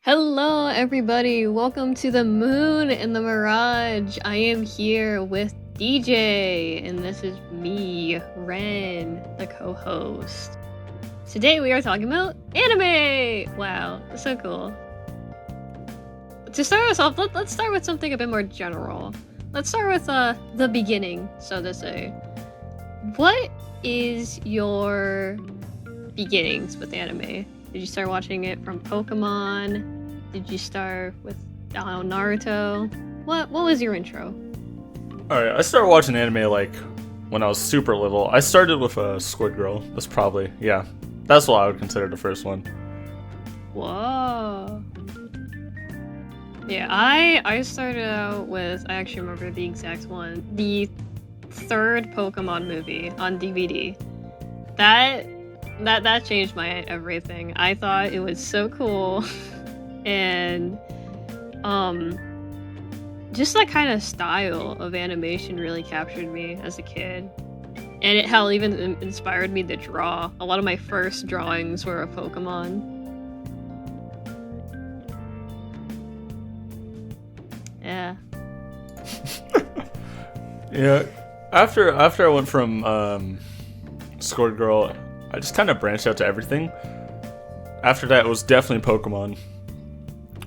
Hello, everybody. Welcome to the moon and the Mirage. I am here with DJ, and this is me, Ren, the co-host. Today we are talking about anime. Wow, so cool. To start us off, let's start with something a bit more general. Let's start with the beginning, so to say. What is your beginnings with anime? Did you start watching it from Pokemon? Did you start with Naruto? What was your intro? Alright, I started watching anime like when I was super little. I started with Squid Girl. That's probably, yeah. That's what I would consider the first one. Whoa. Yeah, I started out with, I actually remember the exact one, the third Pokemon movie on DVD. That changed my everything. I thought it was so cool. And just that kind of style of animation really captured me as a kid. And it hell even inspired me to draw. A lot of my first drawings were of Pokemon. Yeah. Yeah. After I went from Squid Girl, I just kind of branched out to everything. After that, it was definitely Pokemon.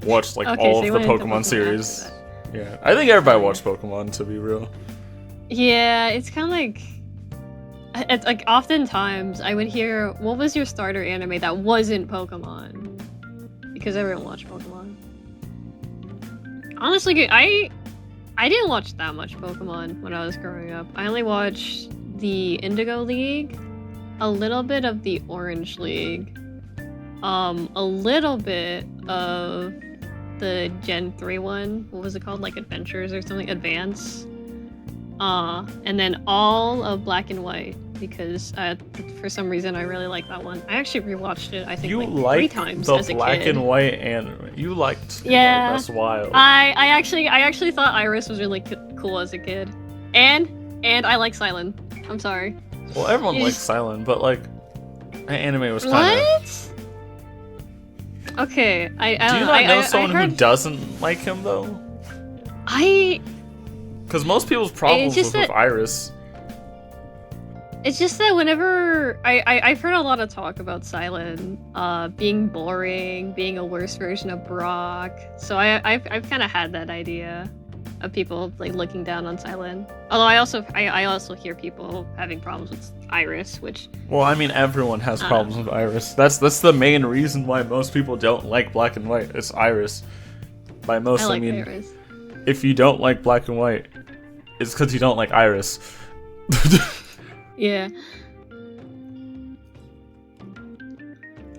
Watched like all of the Pokemon series. Yeah, I think everybody watched Pokemon, to be real. Yeah, it's kind of it's like oftentimes I would hear, what was your starter anime that wasn't Pokemon? Because everyone watched Pokemon. Honestly, I didn't watch that much Pokemon when I was growing up. I only watched the Indigo League, a little bit of the Orange League, a little bit of the Gen 3 one. What was it called? Like Adventures or something? Advance. And then all of Black and White, because for some reason I really like that one. I actually rewatched it, I think, like 3 times as a kid. You liked the Black and White anime. You liked. Yeah. That's wild. I actually thought Iris was really cool as a kid. And I like Silent. I'm sorry. Well, everyone likes Silent, but like, anime was kind of. What? Okay, Do you not know someone who doesn't like him though? Because most people's problems with Iris. It's just that whenever I've heard a lot of talk about Silent being boring, being a worse version of Brock. So I've kind of had that idea of people like looking down on Silent. Although I also hear people having problems with Iris, which. Well, I mean, everyone has problems with Iris. That's the main reason why most people don't like Black and White. It's Iris. By most, I mean, Iris. If you don't like Black and White, it's because you don't like Iris. Yeah.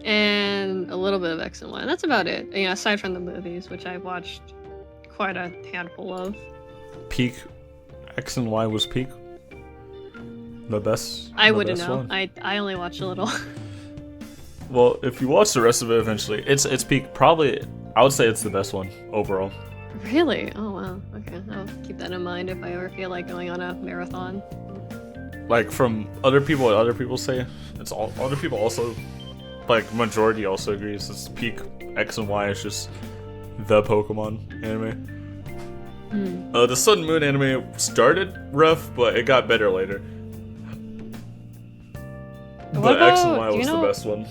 And a little bit of X and Y. That's about it. You know, aside from the movies, which I've watched quite a handful of. Peak X and Y was peak. The best. I wouldn't know. One. I only watched a little. Well, if you watch the rest of it eventually, it's peak. Probably, I would say it's the best one overall. Really? Oh wow. Okay, I'll keep that in mind if I ever feel like going on a marathon. Like from other people, what other people say, it's all other people also. Like majority also agrees. It's peak X and Y is just the Pokemon anime. The Sun and Moon anime started rough, but it got better later. But X and Y was the best one.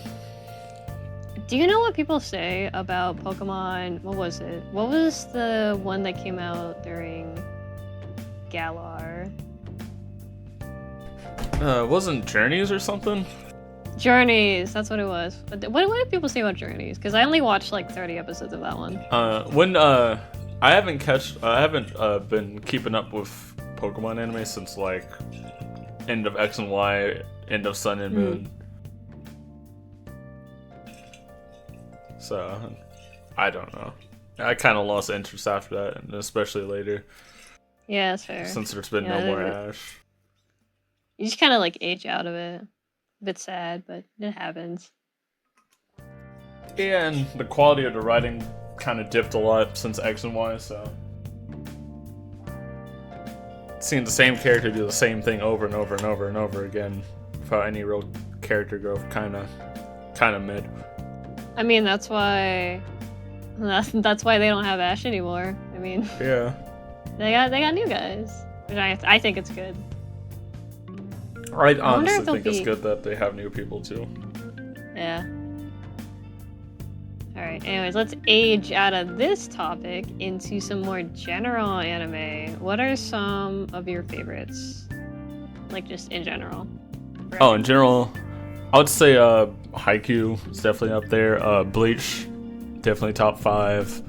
Do you know what people say about Pokemon? What was it? What was the one that came out during Galar? Wasn't Journeys or something? Journeys, that's what it was. But what do people say about Journeys? Because I only watched like 30 episodes of that one. I haven't been keeping up with Pokemon anime since like end of X and Y, end of Sun and Moon. So I don't know. I kind of lost interest after that, and especially later. Yeah, that's fair. Since there's been no more Ash. You just kind of like age out of it. A bit sad, but it happens. Yeah, and the quality of the writing kind of dipped a lot since X and Y, so seeing the same character do the same thing over and over and over and over again without any real character growth, kind of mid. I mean, that's why That's why they don't have Ash anymore. I mean, Yeah. they got new guys, which I think it's good. I wonder honestly if they'll think it's be- good that they have new people too. Yeah. Alright, anyways, let's age out of this topic into some more general anime. What are some of your favorites? Like, just in general. Oh, in general, I would say Haikyuu is definitely up there. Bleach, definitely top 5.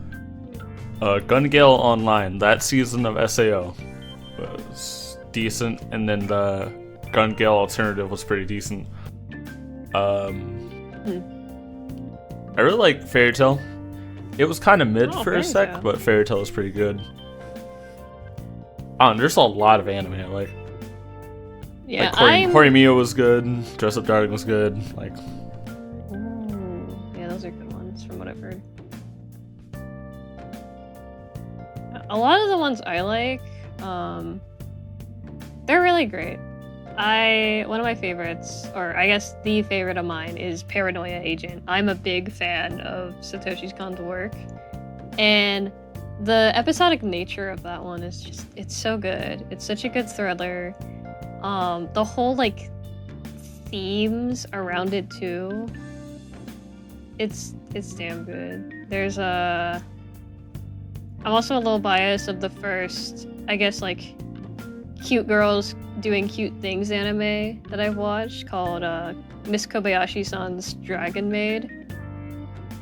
Gun Gale Online, that season of SAO was decent, and then the Gun Gale Alternative was pretty decent. I really like Fairy Tail. It was kind of mid for a Fairy sec, Tail. but Fairy Tail is pretty good. There's a lot of anime I like. Yeah, Like Horimiya was good. Dress Up Darling was good. Like, Ooh, yeah, those are good ones from what I've heard. A lot of the ones I like, they're really great. One of my favorites, or I guess the favorite of mine, is Paranoia Agent. I'm a big fan of Satoshi Kon's work, and the episodic nature of that one is just, it's so good. It's such a good thriller. The whole, like, themes around it too, it's damn good. There's I'm also a little biased of the first, I guess, like, cute girls doing cute things anime that I've watched called Miss Kobayashi-san's Dragon Maid.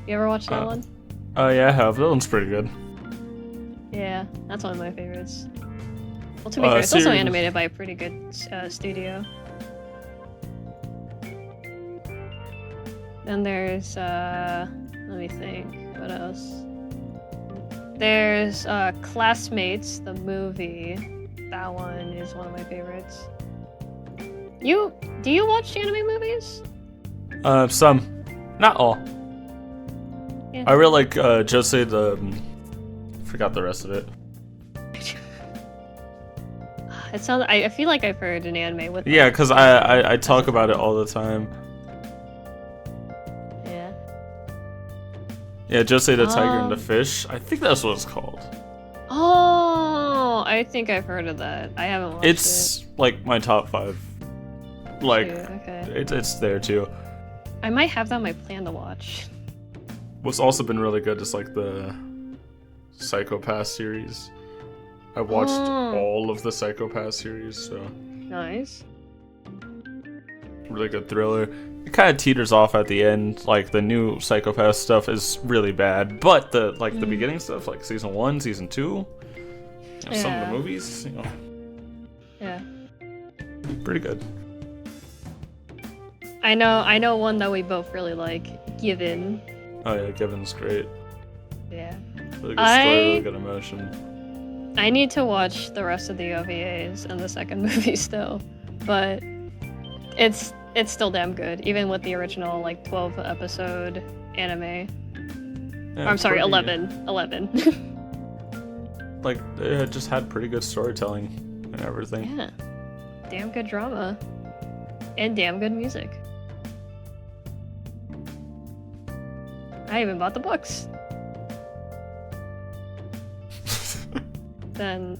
You ever watched that one? yeah, I have. That one's pretty good. Yeah, that's one of my favorites. Well, to be fair, it's also series- animated by a pretty good studio. Then there's, let me think, what else? There's Classmates, the movie. That one is one of my favorites. Do you watch anime movies? Some, not all. Yeah. I really like Josei the. Forgot the rest of it. It sounds. I feel like I've heard an anime with. Yeah, because I talk about it all the time. Yeah. Yeah, Josei the Tiger and the Fish. I think that's what it's called. Oh, I think I've heard of that. I haven't watched it. It's like my top 5. Like, Shoot, okay. it's there too. I might have that on my plan to watch. What's also been really good is like the Psychopath series. I watched all of the Psychopath series, so Nice. really good thriller. It kind of teeters off at the end. Like the new Psychopath stuff is really bad, but the beginning stuff, like season 1, season 2, you know, some of Yeah. the movies, you know, Yeah. pretty good. I know one that we both really like, Given. Oh yeah, Kevin's great. Yeah. Really good story, really good emotion. I need to watch the rest of the OVAs and the second movie still, but it's still damn good, even with the original like 12 episode anime. Yeah, Or, I'm sorry, pretty- 11. Like it just had pretty good storytelling and everything. Yeah. Damn good drama. And damn good music. I even bought the books. Then,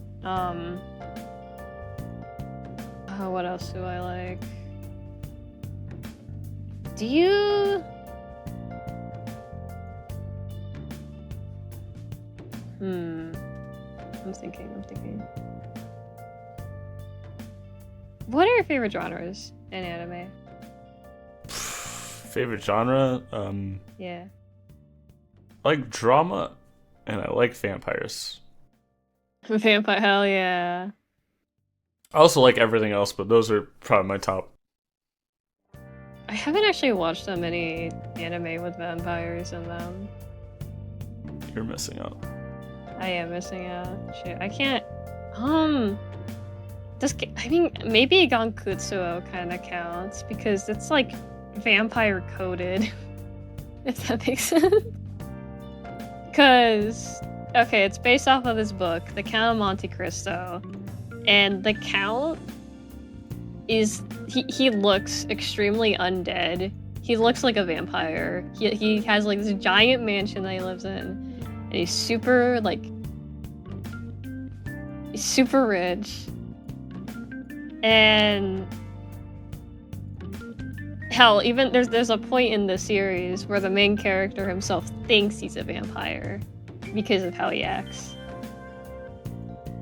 what else do I like? Do you... I'm thinking. What are your favorite genres in anime? Favorite genre? Yeah. I like drama, and I like vampires. Vampire, hell yeah. I also like everything else, but those are probably my top. I haven't actually watched that many anime with vampires in them. You're missing out. I am missing out. Shit, I can't. I mean, maybe Gankutsuo kind of counts because it's like vampire coded. If that makes sense. Because, okay, it's based off of this book, The Count of Monte Cristo, and the Count is he looks extremely undead. He looks like a vampire. He has like this giant mansion that he lives in, and he's super super rich, and hell, even there's a point in the series where the main character himself thinks he's a vampire because of how he acts,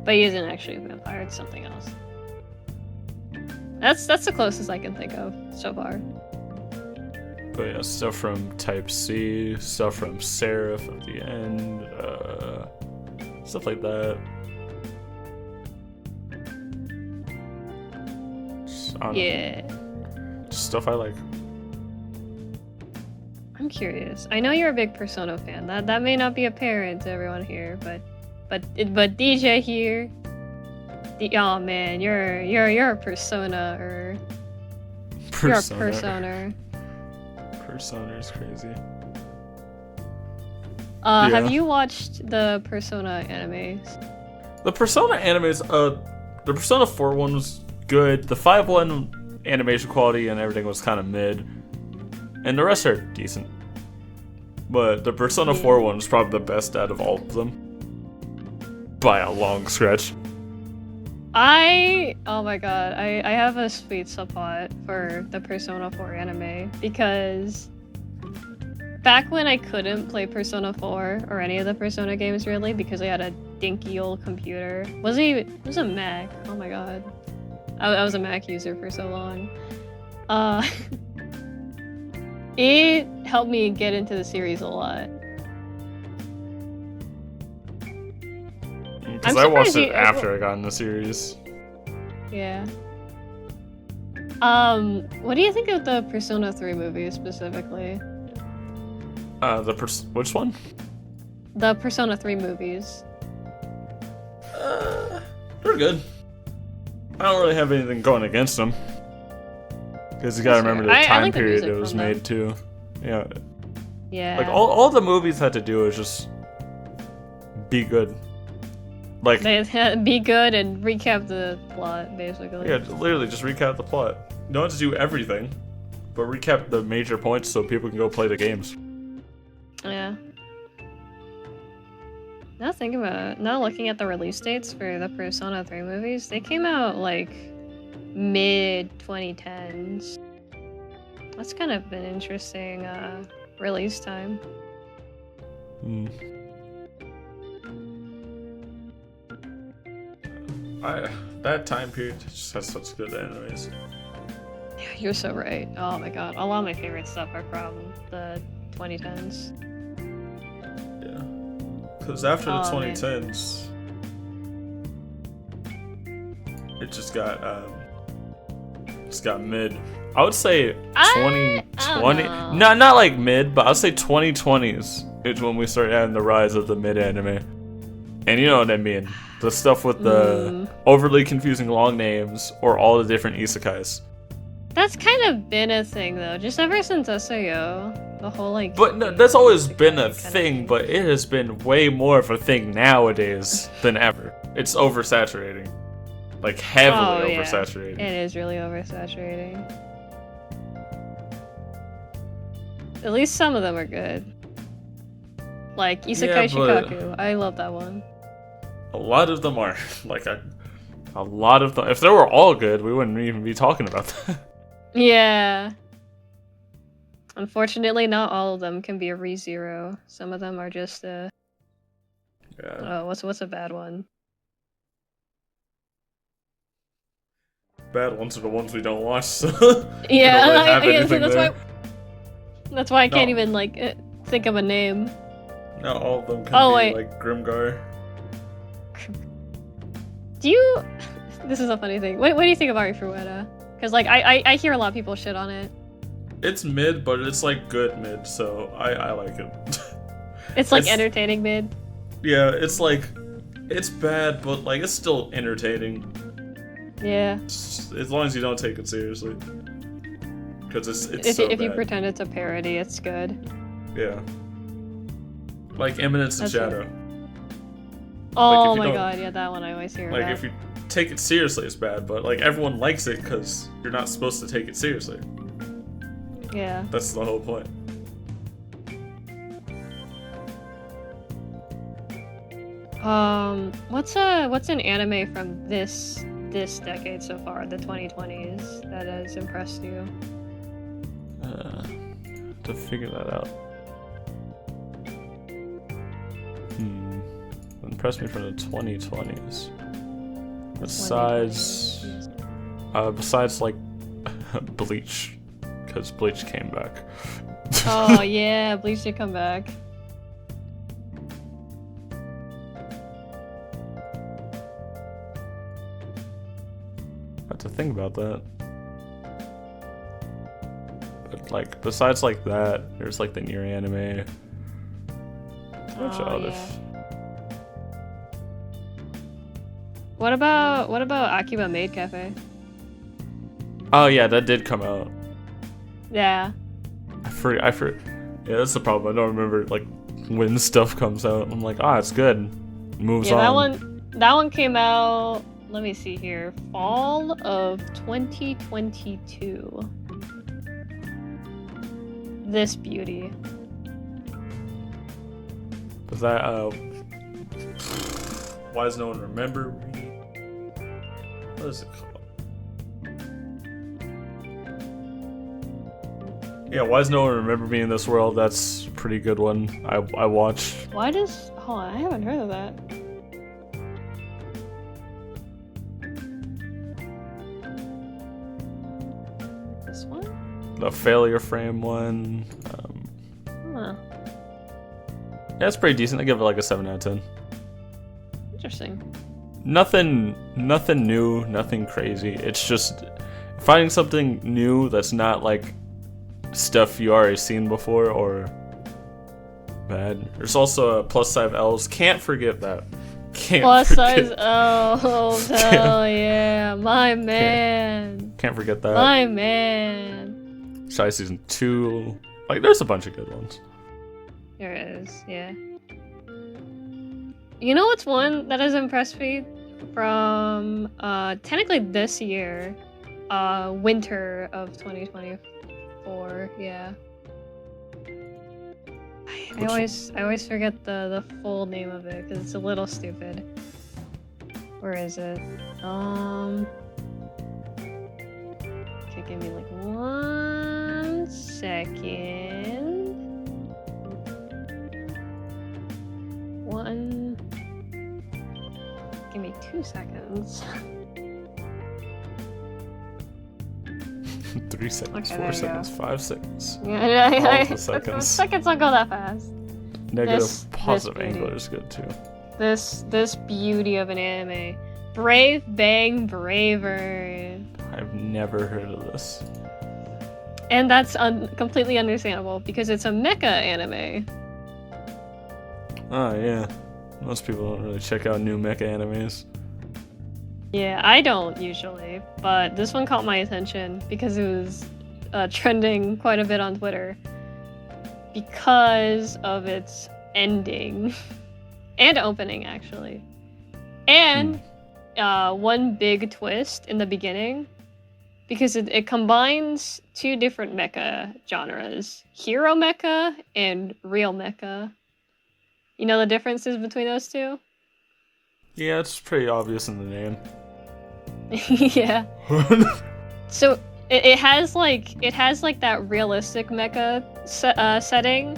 but he isn't actually a vampire. It's something else. That's the closest I can think of so far. But yeah, stuff from Type C, stuff from Seraph at the end, stuff like that. Yeah. Stuff I like. I'm curious. I know you're a big Persona fan. That may not be apparent to everyone here, but DJ here. Oh man, you're a Persona or you're a Persona. Persona is crazy. Yeah. Have you watched the Persona animes? The Persona animes, the Persona 4 one was good. The 5 one, animation quality and everything was kind of mid. And the rest are decent. But the Persona 4 one is probably the best out of all of them. By a long stretch. Oh my god, I have a sweet spot for the Persona 4 anime because back when I couldn't play Persona 4 or any of the Persona games really because I had a dinky old computer. It was a Mac. Oh my god. I was a Mac user for so long. It helped me get into the series a lot. Because I watched it after I got in the series. Yeah. What do you think of the Persona 3 movies specifically? Which one? The Persona 3 movies. They're good. I don't really have anything going against them. Because you gotta remember the time like period it was made too. Yeah. Yeah. Like all the movies had to do was just be good. Like they had to be good and recap the plot, basically. Yeah, literally just recap the plot. You don't have to do everything, but recap the major points so people can go play the games. Yeah. Now think about it. Now looking at the release dates for the Persona 3 movies, they came out like mid-2010s. That's kind of an interesting release time. That time period just has such good animes. Yeah, you're so right. Oh my god. A lot of my favorite stuff are from the 2010s. Yeah. Because after the 2010s, it just got mid. I would say 2020. Not like mid, but I would say 2020s is when we started having the rise of the mid anime. And you know what I mean. The stuff with the overly confusing long names or all the different isekais. That's kind of been a thing though, just ever since SAO. The whole like. But no, that's always been a thing, but it has been way more of a thing nowadays than ever. It's oversaturating. Like heavily oversaturating. It is really oversaturating. At least some of them are good. Like Isekai Shikaku. I love that one. A lot of them are. Like a lot of them. If they were all good, we wouldn't even be talking about that. Yeah. Unfortunately, not all of them can be a ReZero. Some of them are just Yeah. Oh, what's a bad one? Bad ones are the ones we don't watch. So yeah, that's why I can't even like think of a name. No, all of them can be like Grimgar. Do you? This is a funny thing. What do you think of Ari Frueta? Because like I hear a lot of people shit on it. It's mid, but it's like good mid, so I like it. It's like entertaining mid. Yeah, it's like it's bad, but like it's still entertaining. Yeah. As long as you don't take it seriously, because it's so if bad. You pretend it's a parody, it's good. Yeah. Like Eminence and Shadow. Oh my god, yeah, that one I always hear about. Like if you take it seriously, it's bad, but like everyone likes it because you're not supposed to take it seriously. Yeah. That's the whole point. What's an anime from this decade so far, the 2020s, that has impressed you? To figure that out. Impressed me from the 2020s. Besides like Bleach, because Bleach came back. Oh yeah, Bleach did come back. I have to think about that. But like, besides like that, there's like the Nier anime. A bunch of others. Yeah. What about Akiba Maid Cafe? Oh yeah, that did come out. Yeah. I forget. Yeah, that's the problem. I don't remember like when stuff comes out. I'm like, it's good. Moves on. That one came out. Let me see here. Fall of 2022. This beauty. Was that why does no one remember me? What is it called? Yeah, why does no one remember me in this world? That's a pretty good one. I watched. Hold on, I haven't heard of that. This one? The Failure Frame one. Huh. Yeah, it's pretty decent. I give it like a 7 out of 10. Interesting. Nothing new, nothing crazy. It's just finding something new that's not like stuff you already seen before or bad. There's also a plus size elves. Can't forget that. Plus size elves. Hell yeah, my man. Can't forget that. My man. Shy Season 2. Like, there's a bunch of good ones. There is, yeah. You know what's one that has impressed me from technically this year, winter of 2024. Yeah. I always forget the full name of it because it's a little stupid. Where is it? Okay, give me like 1 second. Give me 2 seconds. 3 seconds, Okay, 4 seconds, 5 seconds. Yeah, All the seconds. Seconds don't go that fast. Negative, positive beauty. Angler is good too. This beauty of an anime. Brave Bang Braver. I've never heard of this. And that's completely understandable because it's a mecha anime. Oh yeah. Most people don't really check out new mecha animes. Yeah, I don't usually, but this one caught my attention because it was trending quite a bit on Twitter because of its ending and opening, actually. And one big twist in the beginning because it combines 2 different mecha genres, hero mecha and real mecha. You know the differences between those two? Yeah, it's pretty obvious in the name. Yeah. So it has like that realistic mecha setting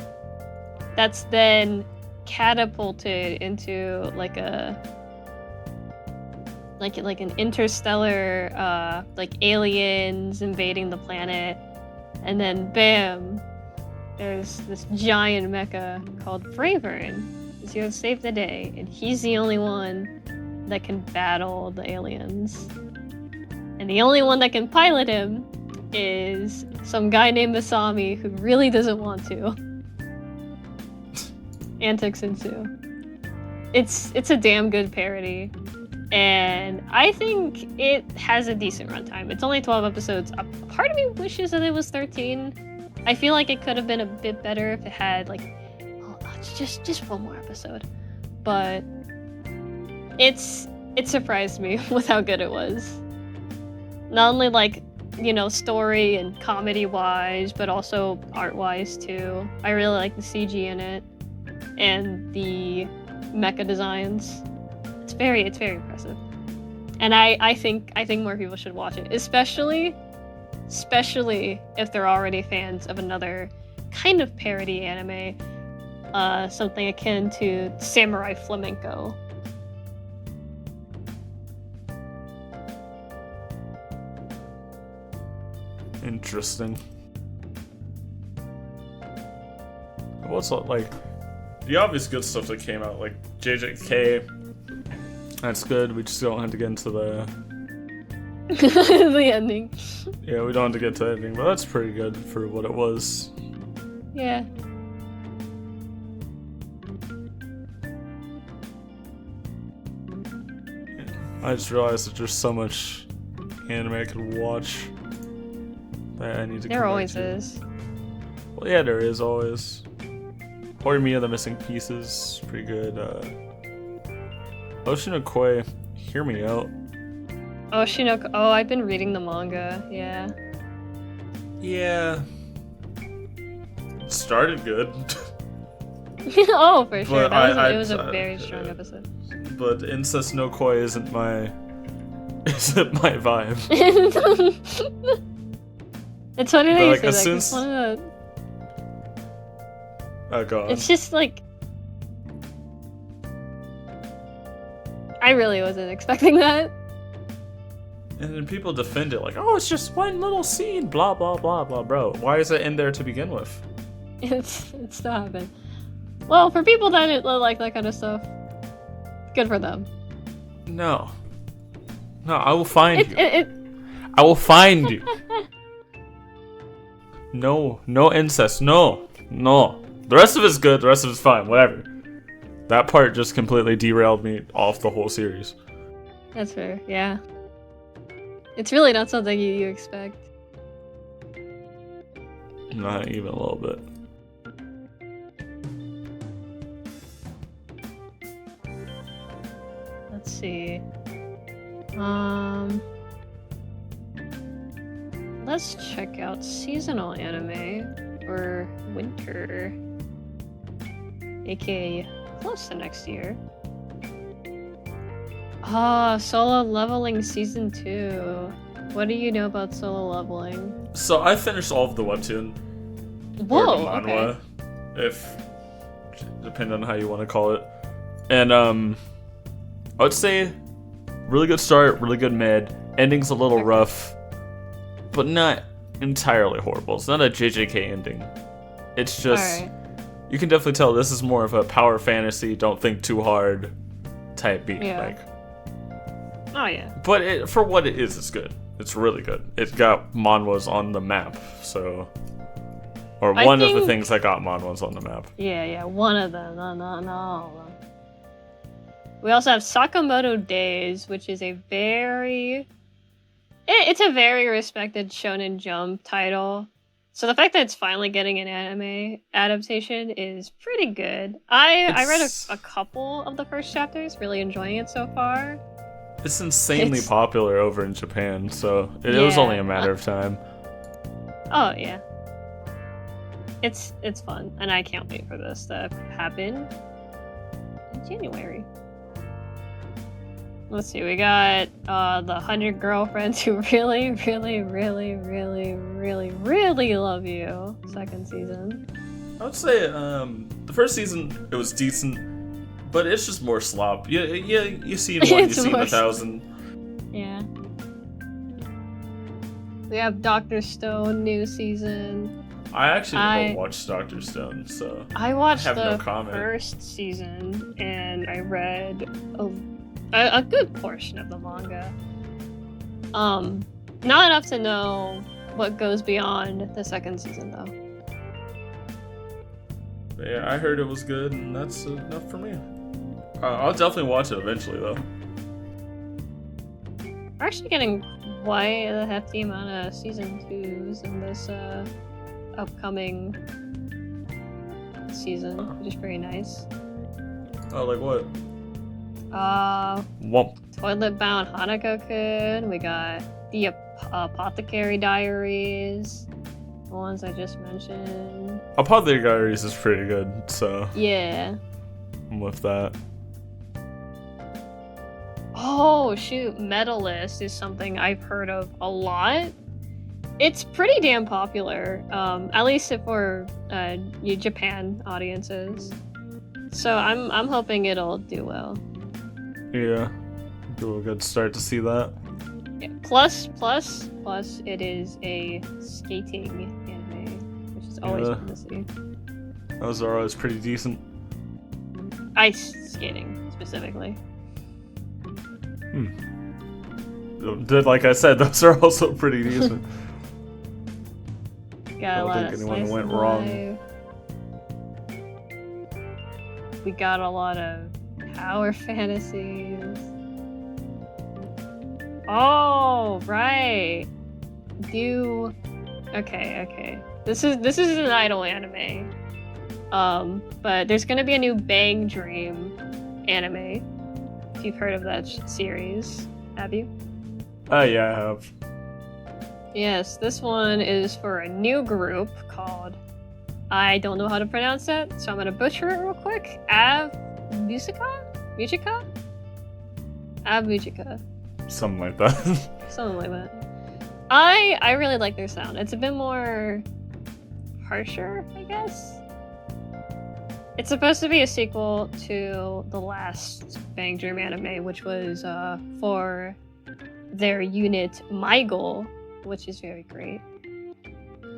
that's then catapulted into like an interstellar like aliens invading the planet, and then bam, there's this giant mecha called Bravern. He's here to save the day, and he's the only one that can battle the aliens. And the only one that can pilot him is some guy named Masami who really doesn't want to. Antics ensue. It's a damn good parody, and I think it has a decent runtime. It's only 12 episodes. A part of me wishes that it was 13. I feel like it could have been a bit better if it had like just one more episode. But it surprised me with how good it was. Not only like, you know, story and comedy wise, but also art wise too. I really like the CG in it, and the mecha designs. It's very impressive. And I think more people should watch it, especially if they're already fans of another kind of parody anime, something akin to Samurai Flamenco. Interesting. What's like the obvious good stuff that came out, like JJK? That's good. We just don't have to get into the the ending. Yeah, we don't have to get to the ending, but that's pretty good for what it was. Yeah. I just realized that there's so much anime I could watch that I need to. There always is. Well, yeah, there is always. Horimiya the Missing Pieces, pretty good. Oshinokoi, hear me out. Oshinokoi. Oh, I've been reading the manga. Yeah. Yeah. It started good. Oh, for sure. But it was a very strong episode. But Incest no Koi isn't my vibe. It's funny that you Like, say as that. soon Oh god. It's just like I really wasn't expecting that. And then people defend it like, oh, it's just one little scene, blah blah blah blah. Bro, why is it in there to begin with? It's still happened. Well, for people that like that kind of stuff, good for them. No, I will find you. It I will find you. No incest. No. The rest of it's good. The rest of it's fine. Whatever. That part just completely derailed me off the whole series. That's fair. Yeah. It's really not something you expect. Not even a little bit. Let's see. Let's check out seasonal anime for winter, aka close to next year. Solo Leveling Season 2. What do you know about Solo Leveling? So I finished all of the webtoon. Whoa, or the manhwa, okay. if depending on how you want to call it. And I would say really good start, really good mid. Ending's a little rough, but not entirely horrible. It's not a JJK ending. It's just Alright. You can definitely tell this is more of a power fantasy, don't think too hard type beat. Yeah. Like, Oh yeah. but for what it is, it's good. It's really good. It got manhwas on the map, so or one of the things that got manhwas on the map. Yeah, one of them. No, all of them. We also have Sakamoto Days, which is a very respected Shonen Jump title. So the fact that it's finally getting an anime adaptation is pretty good. I read a couple of the first chapters, really enjoying it so far. It's insanely popular over in Japan, so it was only a matter of time. Oh yeah. It's fun, and I can't wait for this to happen in January. Let's see, we got the 100 Girlfriends Who Really, Really, Really, Really, Really, Really Love You. Second season. I would say the first season it was decent, but it's just more slop. Yeah, you see one, you see 1,000. Yeah. We have Dr. Stone new season. I actually don't watch Dr. Stone, so I watched no the comment. first season and I read a good portion of the manga. Not enough to know what goes beyond the second season though. But yeah, I heard it was good, and that's enough for me. I'll definitely watch it eventually, though. We're actually getting quite a hefty amount of season 2s in this upcoming season, which is very nice. Oh, like what? Womp. Toilet Bound Hanako-kun. We got the Apothecary Diaries, the ones I just mentioned. Apothecary Diaries is pretty good, so Yeah. I'm with that. Oh shoot, Medalist is something I've heard of a lot. It's pretty damn popular, at least for Japan audiences. So I'm hoping it'll do well. Yeah, do a good start to see that. Yeah. Plus, it is a skating anime, which is always fun to see. Those are always pretty decent. Ice skating, specifically. Like I said, those are also pretty decent. Got a lot of anyone went life. wrong. We got a lot of power fantasies. Oh, right. Okay. This is an idol anime. But there's gonna be a new Bang Dream anime. If you've heard of that series, have you? Yeah, I have. Yes, this one is for a new group called, I don't know how to pronounce that, so I'm gonna butcher it real quick. Musica? Musica. Something like that. Something like that. I really like their sound. It's a bit more harsher, I guess. It's supposed to be a sequel to the last Bang Dream anime, which was for their unit Mygle, which is very great.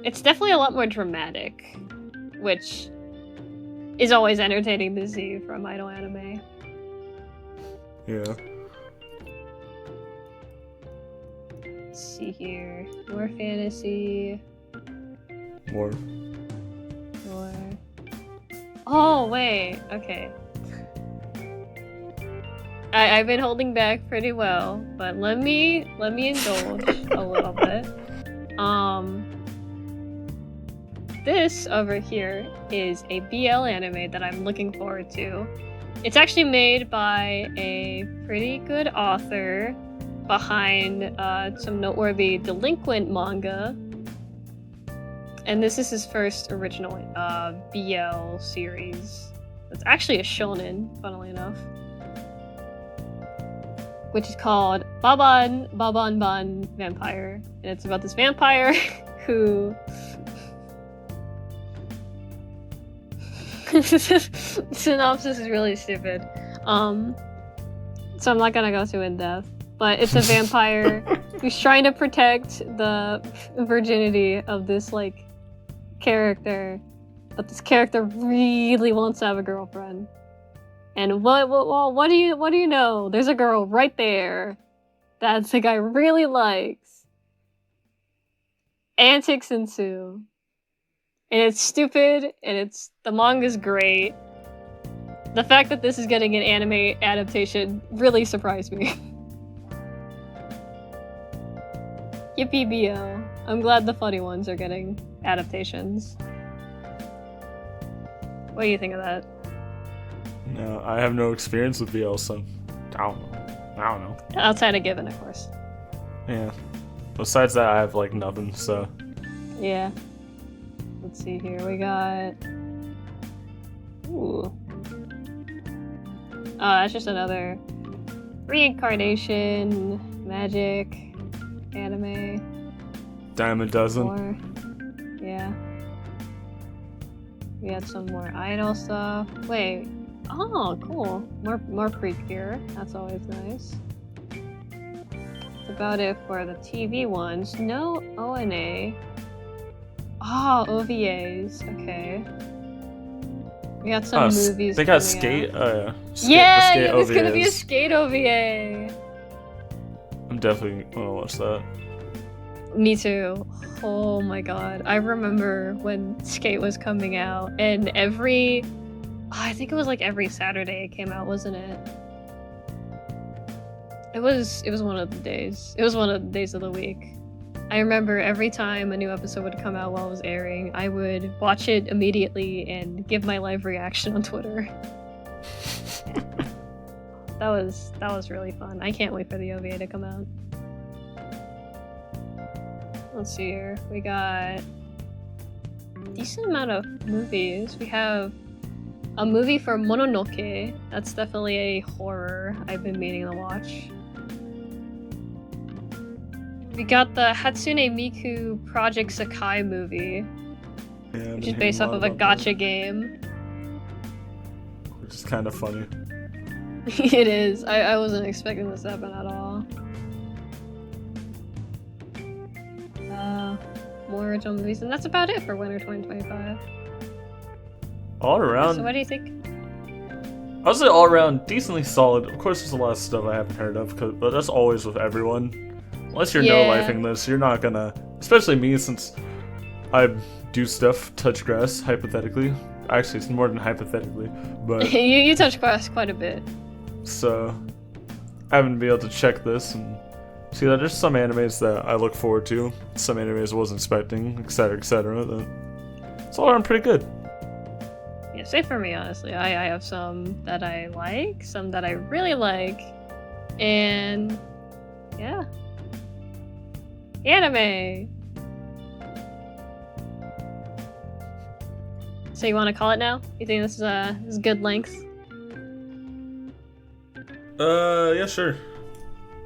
It's definitely a lot more dramatic, which is always entertaining to see from idol anime. Yeah. Let's see here. More fantasy. More. Oh, wait. Okay. I've been holding back pretty well, but let me indulge a little bit. This over here is a BL anime that I'm looking forward to. It's actually made by a pretty good author behind some noteworthy delinquent manga. And this is his first original BL series. It's actually a shonen, funnily enough. Which is called Baban Vampire. And it's about this vampire who... Synopsis is really stupid. So I'm not gonna go too in depth. But it's a vampire who's trying to protect the virginity of this, like, character. But this character really wants to have a girlfriend. And what do you know? There's a girl right there that the guy really likes. Antics ensue. And it's stupid, and the manga's great. The fact that this is getting an anime adaptation really surprised me. Yippee BL. I'm glad the funny ones are getting adaptations. What do you think of that? No, I have no experience with BL, so I don't know. Outside of Given, of course. Yeah. Besides that, I have, like, nothing, so... Yeah. Let's see here. We got... Ooh. Oh, that's just another reincarnation, magic, anime. Dime a dozen. More. Yeah. We got some more idol stuff. Wait. Oh, cool. More pre-cure. That's always nice. That's about it for the TV ones. No ONA. Oh, OVAs. Okay. We got some movies. They got Skate. Skate Yeah, there's OVAs. gonna be a Skate OVA. I'm definitely gonna watch that. Me too. Oh my god. I remember when Skate was coming out, and I think it was like every Saturday it came out, wasn't it? It was one of the days. It was one of the days of the week. I remember every time a new episode would come out while it was airing, I would watch it immediately and give my live reaction on Twitter. That was really fun. I can't wait for the OVA to come out. Let's see here. We got a decent amount of movies. We have a movie for Mononoke. That's definitely a horror I've been meaning to watch. We got the Hatsune Miku Project Sakai movie, Yeah, which is based off of a gacha game. Which is kind of funny. It is. I wasn't expecting this to happen at all. More original movies, and that's about it for winter 2025. All around, So what do you think? I would say all around decently solid. Of course, there's a lot of stuff I haven't heard of, but that's always with everyone. Unless you're no-lifing this, you're not gonna. Especially me, since I do stuff, touch grass, hypothetically. Actually, it's more than hypothetically, but you touch grass quite a bit. So I haven't been able to check this and see that there's some animes that I look forward to, some animes I wasn't expecting, etc., etc. It's all around pretty good. Yeah, same for me, honestly. I have some that I like, some that I really like, and yeah. Anime! So you want to call it now? You think this is good length? Yeah, sure.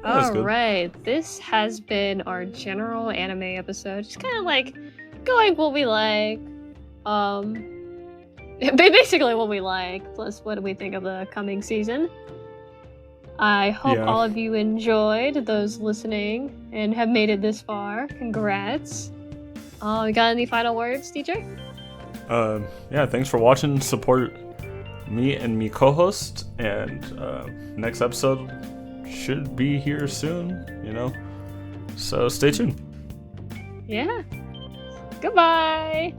Alright, this has been our general anime episode. Just kind of like going what we like. Basically what we like, plus what do we think of the coming season. I hope all of you enjoyed, those listening, and have made it this far. Congrats. You got any final words, DJ? Yeah, thanks for watching. Support me and me co-host, and next episode should be here soon, you know? So stay tuned. Yeah. Goodbye!